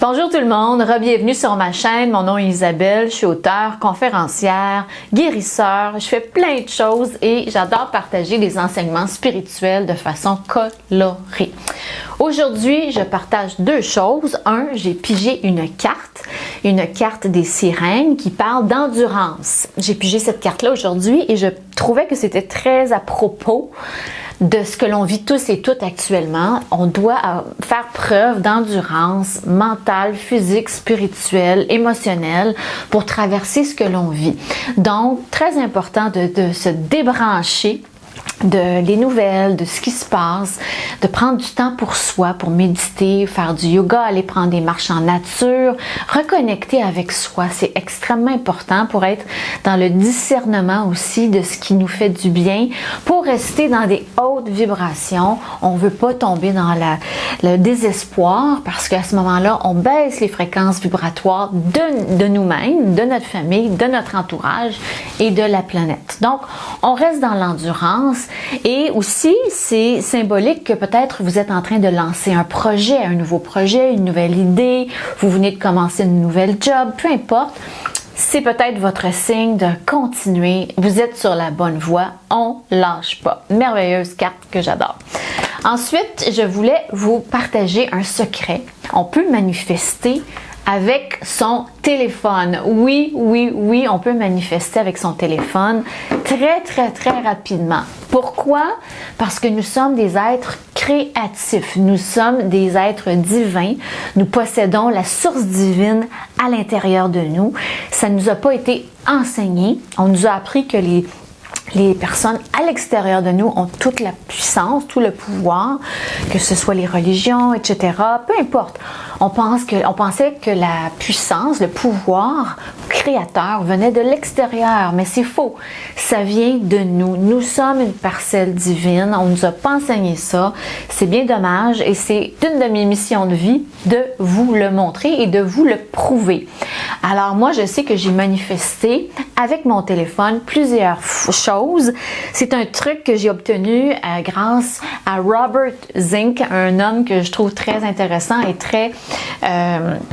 Bonjour tout le monde, bienvenue sur ma chaîne. Mon nom est Isabelle, je suis auteure, conférencière, guérisseur. Je fais plein de choses et j'adore partager des enseignements spirituels de façon colorée. Aujourd'hui, je partage deux choses. Un, j'ai pigé une carte des sirènes qui parle d'endurance. J'ai pigé cette carte-là aujourd'hui et je trouvais que c'était très à propos de ce que l'on vit tous et toutes actuellement. On doit faire preuve d'endurance mentale, physique, spirituelle, émotionnelle pour traverser ce que l'on vit. Donc, très important de se débrancher des nouvelles, de ce qui se passe, de prendre du temps pour soi, pour méditer, faire du yoga, aller prendre des marches en nature, reconnecter avec soi. C'est extrêmement important pour être dans le discernement aussi de ce qui nous fait du bien, pour rester dans des hautes vibrations. On ne veut pas tomber dans le désespoir parce qu'à ce moment-là, on baisse les fréquences vibratoires de nous-mêmes, de notre famille, de notre entourage et de la planète. Donc, on reste dans l'endurance. Et aussi, c'est symbolique que peut-être vous êtes en train de lancer un projet, un nouveau projet, une nouvelle idée, vous venez de commencer une nouvelle job, peu importe. C'est peut-être votre signe de continuer. Vous êtes sur la bonne voie. On lâche pas. Merveilleuse carte que j'adore. Ensuite, je voulais vous partager un secret. On peut manifester avec son téléphone. Oui, on peut manifester avec son téléphone très rapidement. Pourquoi? Parce que nous sommes des êtres créatifs. Nous sommes des êtres divins. Nous possédons la source divine à l'intérieur de nous. Ça ne nous a pas été enseigné. On nous a appris que les personnes à l'extérieur de nous ont toute la puissance, tout le pouvoir, que ce soit les religions, etc. Peu importe. On pensait que la puissance, le pouvoir créateur venait de l'extérieur, mais c'est faux. Ça vient de nous. Nous sommes une parcelle divine. On ne nous a pas enseigné ça. C'est bien dommage et c'est une de mes missions de vie de vous le montrer et de vous le prouver. Alors moi, je sais que j'ai manifesté avec mon téléphone plusieurs choses. C'est un truc que j'ai obtenu grâce à Robert Zink, un homme que je trouve très intéressant et très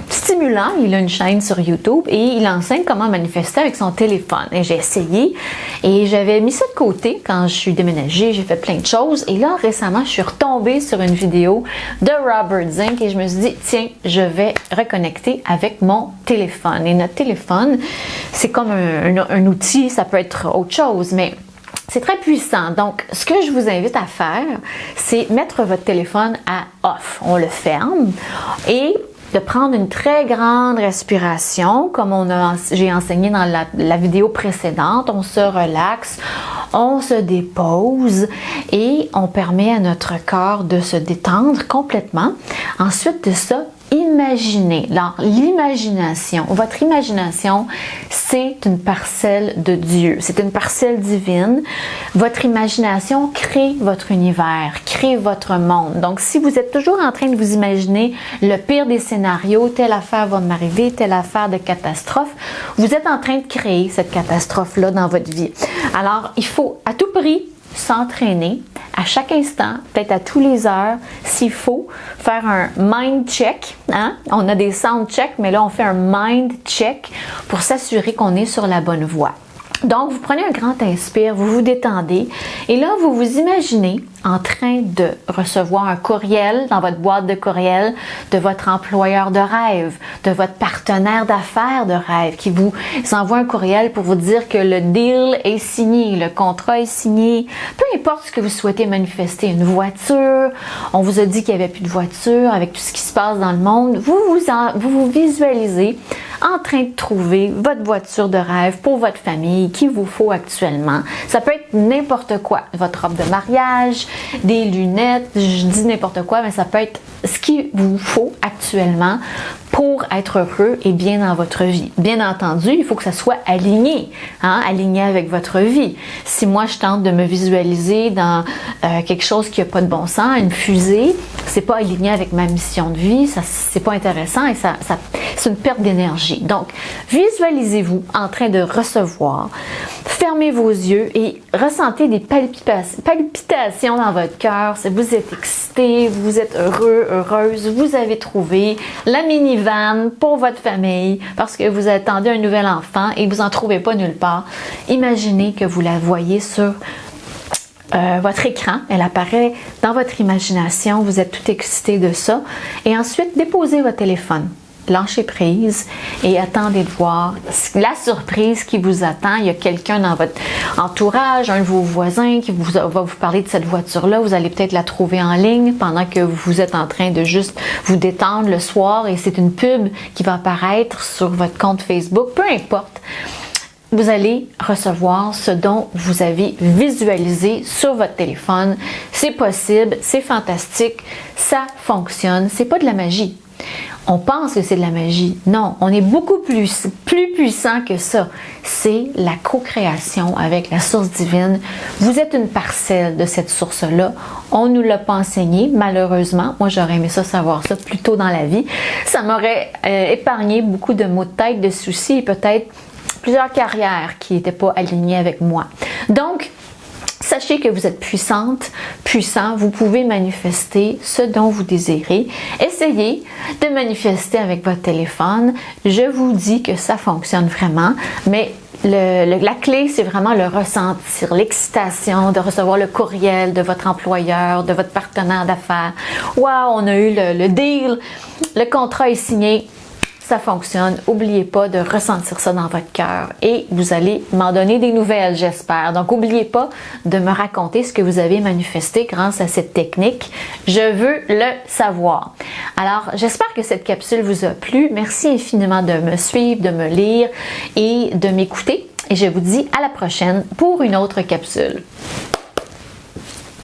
stimulant. Il a une chaîne sur YouTube et il enseigne comment manifester avec son téléphone. Et j'ai essayé et j'avais mis ça de côté quand je suis déménagée. J'ai fait plein de choses et là, récemment, je suis retombée sur une vidéo de Robert Zink et je me suis dit, tiens, je vais reconnecter avec mon téléphone. Et notre téléphone, c'est comme un outil, ça peut être autre chose, mais c'est très puissant. Donc, ce que je vous invite à faire, c'est mettre votre téléphone à off. On le ferme et de prendre une très grande respiration, comme j'ai enseigné dans la vidéo précédente. On se relaxe, on se dépose et on permet à notre corps de se détendre complètement. Ensuite de ça, imaginez. Alors, l'imagination, votre imagination, c'est une parcelle de Dieu. C'est une parcelle divine. Votre imagination crée votre univers, crée votre monde. Donc, si vous êtes toujours en train de vous imaginer le pire des scénarios, telle affaire va m'arriver, telle affaire de catastrophe, vous êtes en train de créer cette catastrophe-là dans votre vie. Alors, il faut à tout prix s'entraîner à chaque instant, peut-être à tous les heures, s'il faut, faire un mind check. Hein? On a des sound check, mais là, on fait un mind check pour s'assurer qu'on est sur la bonne voie. Donc, vous prenez un grand inspire, vous vous détendez et là, vous vous imaginez en train de recevoir un courriel dans votre boîte de courriel de votre employeur de rêve, de votre partenaire d'affaires de rêve qui vous envoie un courriel pour vous dire que le deal est signé, le contrat est signé. Peu importe ce que vous souhaitez manifester, une voiture, on vous a dit qu'il n'y avait plus de voiture avec tout ce qui se passe dans le monde, vous visualisez en train de trouver votre voiture de rêve pour votre famille qu'il vous faut actuellement. Ça peut être n'importe quoi, votre robe de mariage, des lunettes, je dis n'importe quoi, mais ça peut être ce qu'il vous faut actuellement pour être heureux et bien dans votre vie. Bien entendu, il faut que ça soit aligné, hein, aligné avec votre vie. Si moi, je tente de me visualiser dans quelque chose qui n'a pas de bon sens, une fusée, c'est pas aligné avec ma mission de vie, ça c'est pas intéressant et ça c'est une perte d'énergie. Donc, visualisez-vous en train de recevoir. Fermez vos yeux et ressentez des palpitations dans votre cœur. Vous êtes excité, vous êtes heureux, heureuse, vous avez trouvé la minivan pour votre famille parce que vous attendez un nouvel enfant et vous n'en trouvez pas nulle part. Imaginez que vous la voyez sur votre écran, elle apparaît dans votre imagination, vous êtes tout excité de ça. Et ensuite, déposez votre téléphone. Lâchez prise et attendez de voir la surprise qui vous attend. Il y a quelqu'un dans votre entourage, un de vos voisins qui va vous parler de cette voiture-là. Vous allez peut-être la trouver en ligne pendant que vous êtes en train de juste vous détendre le soir et c'est une pub qui va apparaître sur votre compte Facebook. Peu importe. Vous allez recevoir ce dont vous avez visualisé sur votre téléphone. C'est possible, c'est fantastique, ça fonctionne. C'est pas de la magie. On pense que c'est de la magie. Non, on est beaucoup plus puissant que ça. C'est la co-création avec la source divine. Vous êtes une parcelle de cette source-là. On ne nous l'a pas enseigné, malheureusement. Moi, j'aurais aimé savoir ça plus tôt dans la vie. Ça m'aurait épargné beaucoup de maux de tête, de soucis et peut-être plusieurs carrières qui n'étaient pas alignées avec moi. Donc, sachez que vous êtes puissante, puissant, vous pouvez manifester ce dont vous désirez. Essayez de manifester avec votre téléphone. Je vous dis que ça fonctionne vraiment, mais la clé, c'est vraiment le ressentir, l'excitation de recevoir le courriel de votre employeur, de votre partenaire d'affaires. Wow, on a eu le deal, le contrat est signé. Ça fonctionne. N'oubliez pas de ressentir ça dans votre cœur et vous allez m'en donner des nouvelles, j'espère. Donc, n'oubliez pas de me raconter ce que vous avez manifesté grâce à cette technique. Je veux le savoir. Alors, j'espère que cette capsule vous a plu. Merci infiniment de me suivre, de me lire et de m'écouter. Et je vous dis à la prochaine pour une autre capsule.